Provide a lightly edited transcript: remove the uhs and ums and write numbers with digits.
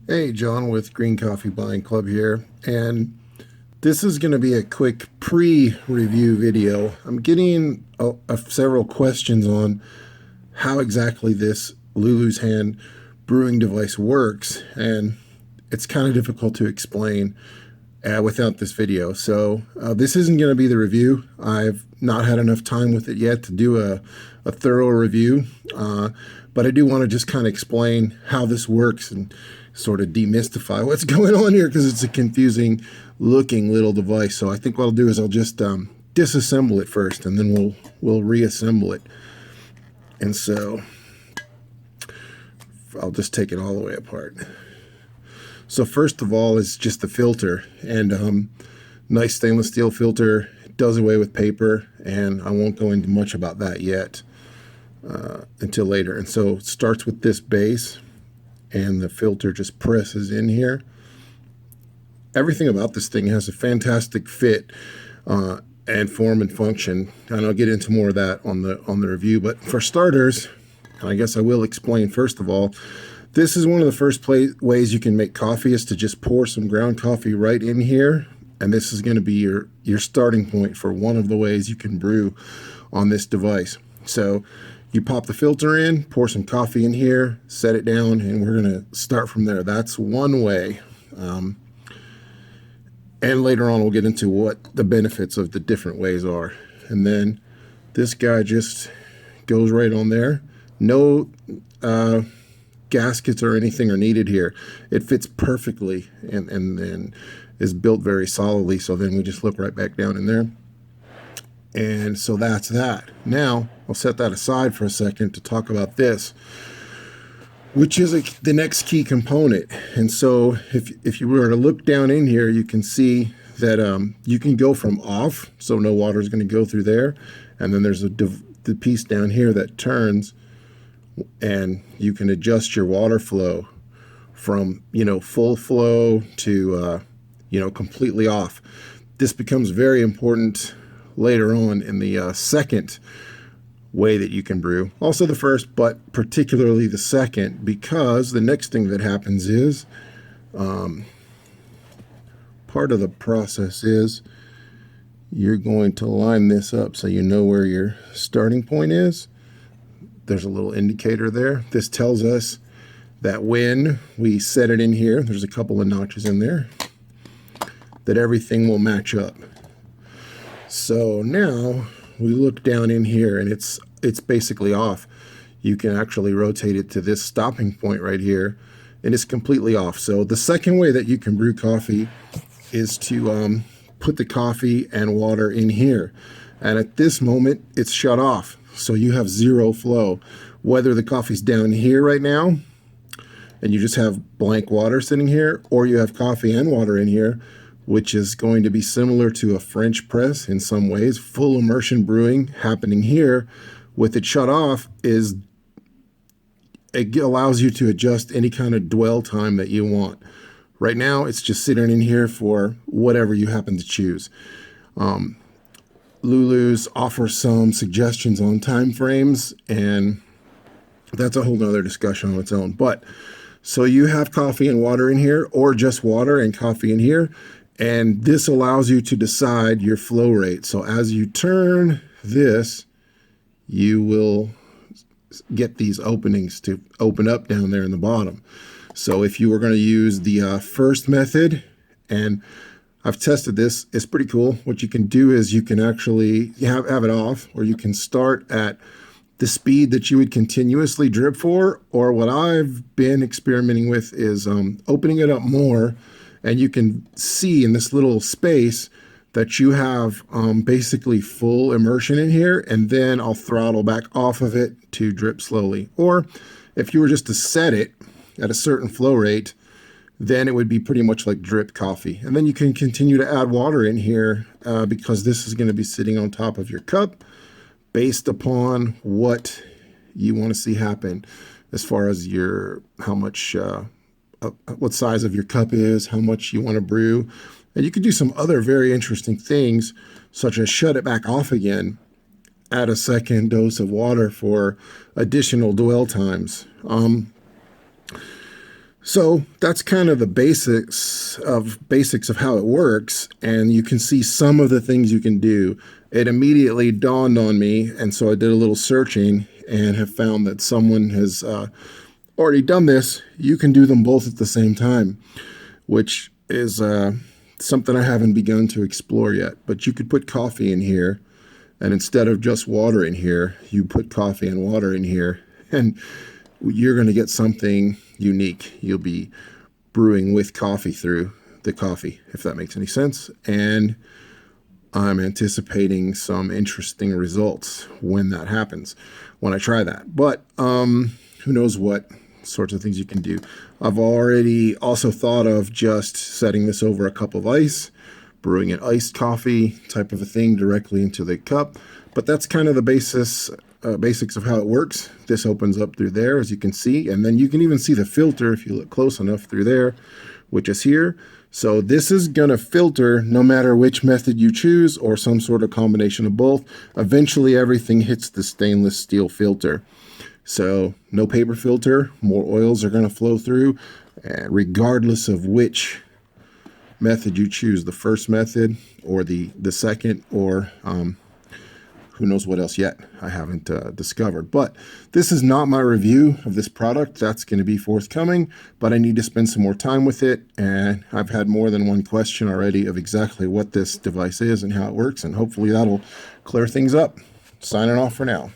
Hey, John with Green Coffee Buying Club here, and this is going to be a quick pre-review video. I'm getting several questions on how exactly this Lulu's hand brewing device works, and it's kind of difficult to explain without this video. So this isn't going to be the review. I've not had enough time with it yet to do a thorough review, but I do want to just kind of explain how this works and sort of demystify what's going on here because it's a confusing looking little device. So I think what I'll do is I'll just disassemble it first, and then we'll reassemble it. And so I'll just take it all the way apart. So first of all is just the filter, and nice stainless steel filter. It does away with paper, and I won't go into much about that yet until later. And so it starts with this base, and the filter just presses in here. Everything about this thing has a fantastic fit and form and function, and I'll get into more of that on the review. But for starters, I guess I will explain first of all, this is one of the first ways you can make coffee is to just pour some ground coffee right in here. And this is going to be your starting point for one of the ways you can brew on this device. So you pop the filter in, pour some coffee in here, set it down, and we're going to start from there. That's one way. And later on, we'll get into what the benefits of the different ways are. And then this guy just goes right on there. No gaskets or anything are needed here. It fits perfectly and is built very solidly. So then we just look right back down in there. And so that's that. Now I'll set that aside for a second to talk about this, which is the next key component. And so if you were to look down in here, you can see that you can go from off, so no water is going to go through there. And then there's the piece down here that turns, and you can adjust your water flow from, full flow to, completely off. This becomes very important later on in the second way that you can brew. Also the first, but particularly the second, because the next thing that happens is, part of the process is you're going to line this up so you know where your starting point is. There's a little indicator there. This tells us that when we set it in here, there's a couple of notches in there, that everything will match up. So now we look down in here, and it's basically off. You can actually rotate it to this stopping point right here, and it's completely off. So the second way that you can brew coffee is to put the coffee and water in here. And at this moment, it's shut off. So you have zero flow. Whether the coffee's down here right now, and you just have blank water sitting here, or you have coffee and water in here, which is going to be similar to a French press in some ways. Full immersion brewing happening here with it shut off it allows you to adjust any kind of dwell time that you want. Right now, it's just sitting in here for whatever you happen to choose. Lulu's offers some suggestions on time frames, and that's a whole nother discussion on its own. But so you have coffee and water in here, or just water and coffee in here, and this allows you to decide your flow rate. So as you turn this, you will get these openings to open up down there in the bottom. So if you were going to use the first method, and I've tested this, it's pretty cool. What you can do is you can actually have it off, or you can start at the speed that you would continuously drip for, or what I've been experimenting with is opening it up more, and you can see in this little space that you have basically full immersion in here, and then I'll throttle back off of it to drip slowly. Or if you were just to set it at a certain flow rate, then it would be pretty much like drip coffee. And then you can continue to add water in here because this is going to be sitting on top of your cup based upon what you want to see happen as far as how much, what size of your cup is, how much you want to brew. And you could do some other very interesting things, such as shut it back off again, add a second dose of water for additional dwell times. So that's kind of the basics of how it works, and you can see some of the things you can do. It immediately dawned on me, and so I did a little searching and have found that someone has already done this. You can do them both at the same time, which is something I haven't begun to explore yet. But you could put coffee in here, and instead of just water in here, you put coffee and water in here, and you're going to get something unique. You'll be brewing with coffee through the coffee, if that makes any sense. And I'm anticipating some interesting results when that happens, when I try that. But who knows what sorts of things you can do. I've already also thought of just setting this over a cup of ice, brewing an iced coffee type of a thing directly into the cup. But that's kind of the basics of how it works. This opens up through there, as you can see, and then you can even see the filter if you look close enough through there, which is here. So this is going to filter no matter which method you choose or some sort of combination of both. Eventually everything hits the stainless steel filter. So no paper filter, more oils are going to flow through, regardless of which method you choose, the first method or the second, or who knows what else yet I haven't discovered. But this is not my review of this product. That's going to be forthcoming, but I need to spend some more time with it. And I've had more than one question already of exactly what this device is and how it works. And hopefully that'll clear things up. Signing off for now.